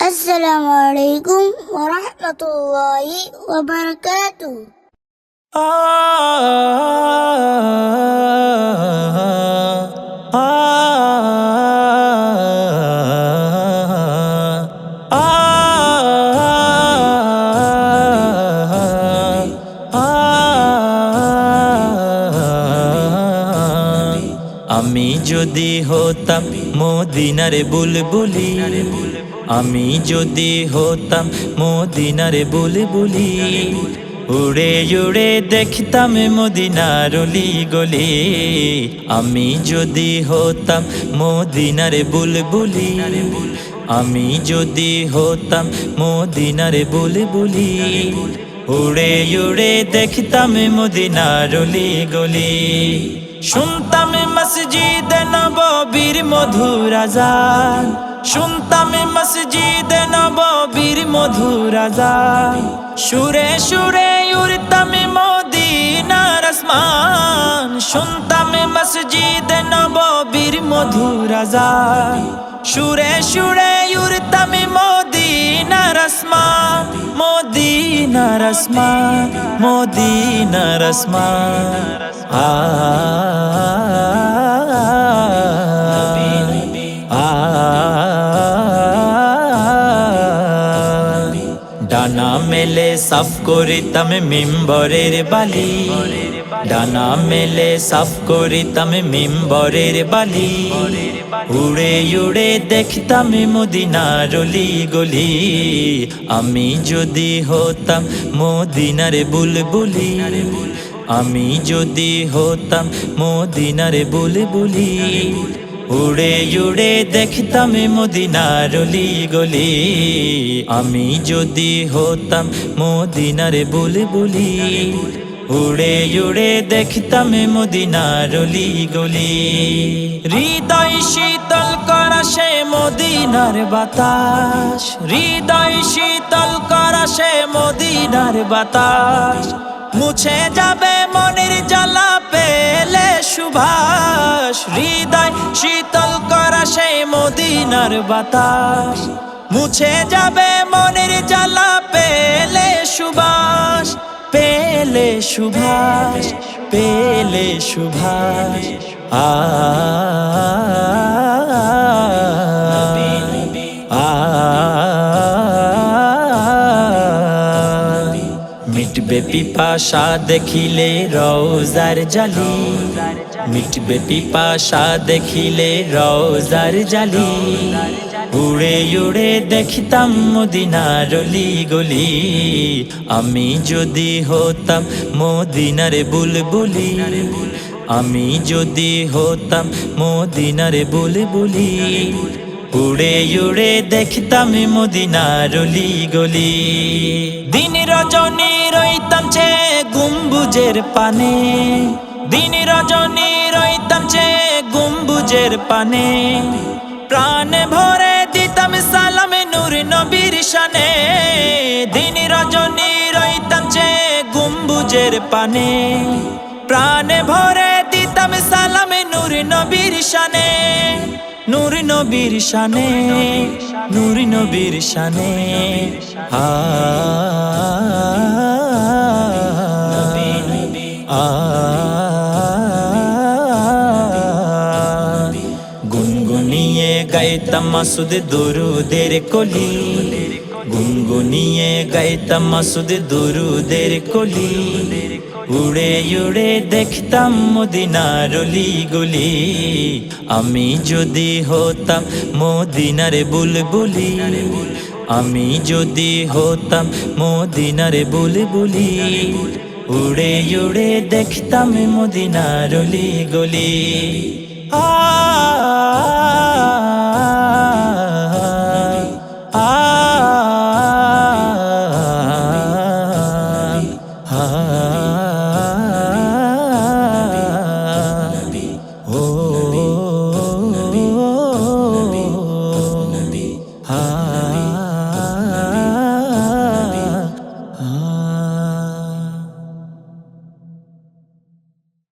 السلام عليكم ورحمة الله وبركاته. আমি যদি হতাম মদিনার বুলবুলি, আমি যদি হতাম মদিনার বুলবুলি, উড়ে উড়ে দেখতাম মদিনার অলি গলি। আমি যদি হতাম মদিনার বুলবুলি, আমি যদি হতাম মদিনার বুলবুলি, উড়ে উড়ে দেখতাম মদিনার অলি গলি। শুনতাম মসজিদ নববীর মধুর আযান, শুনতাম মসজিদ নববীর মধুর আযান, সুরে সুরে উড়তাম মদিনার আসমান। শুনতাম মসজিদ নববীর মধুর আযান, সুরে সুরে উড়তাম মদিনার আসমান, মদিনার আসমান, মদিনার আসমান। ডানা মেলে সাফ করিতাম মিম্বরের বালি, ডানা মেলে সাফ করিতাম মিম্বরের বালি, উড়ে উড়ে দেখতাম মদিনার অলি গলি। আমি যদি হতাম মদিনার বুলবুলি, আমি যদি হতাম মদিনার বুলবুলি, উড়ে উড়ে দেখতাম মদিনার অলি গলি। আমি যদি হতাম মদিনার বুলবুলি, উড়ে উড়ে দেখতাম মদিনার অলি গলি। হৃদয় শীতল করা সে মদিনার বাতাস, হৃদয় শীতল করা সে মদিনার বাতাস, মুছে যাবে মনের জ্বালা পেলে সুভাষ। হৃদয় শীতল করা সে মদিনার বাতাস, মুছে যাবে মনের জ্বালা পেলে সুভাষ, পেলে সুভাষ, পেলে সুভাষ। মিটবে পিপাসা দেখিলে রওজার জালি, মিটবে পিপাসা দেখিলে রওজার জালি, উড়ে উড়ে দেখতাম মদিনার অলি গলি। আমি যদি হতাম মদিনার বুলবুলি, আমি যদি হতাম মদিনার বুলবুলি, উড়ে উড়ে দেখতাম মদিনার অলি গলি। দিন রজনী রইতাম চে গম্বুজের পানে, দিন রজনী রইতাম চে গম্বুজের পানে, প্রাণে ভরে দিতাম সালাম নূর নবীর শানে। দিন রজনী রইতাম চে গম্বুজের পানে, প্রাণে ভরে দিতাম সালাম নূর নবীর শানে, নূর নবীর শানে, নূর নবীর শানে। গুনগুনিয়ে গাইতাম মাসুদ দুরুদের কলি, গুনগুনিয়ে গাইতাম মাসুদ দুরুদের কলি, উড়ে উড়ে দেখতাম মদিনার অলি গলি। আমি যদি হতাম মদিনার বুলবুলি, আমি যদি হতাম মদিনার বুলবুলি, উড়ে উড়ে দেখতাম মদিনার অলি গলি।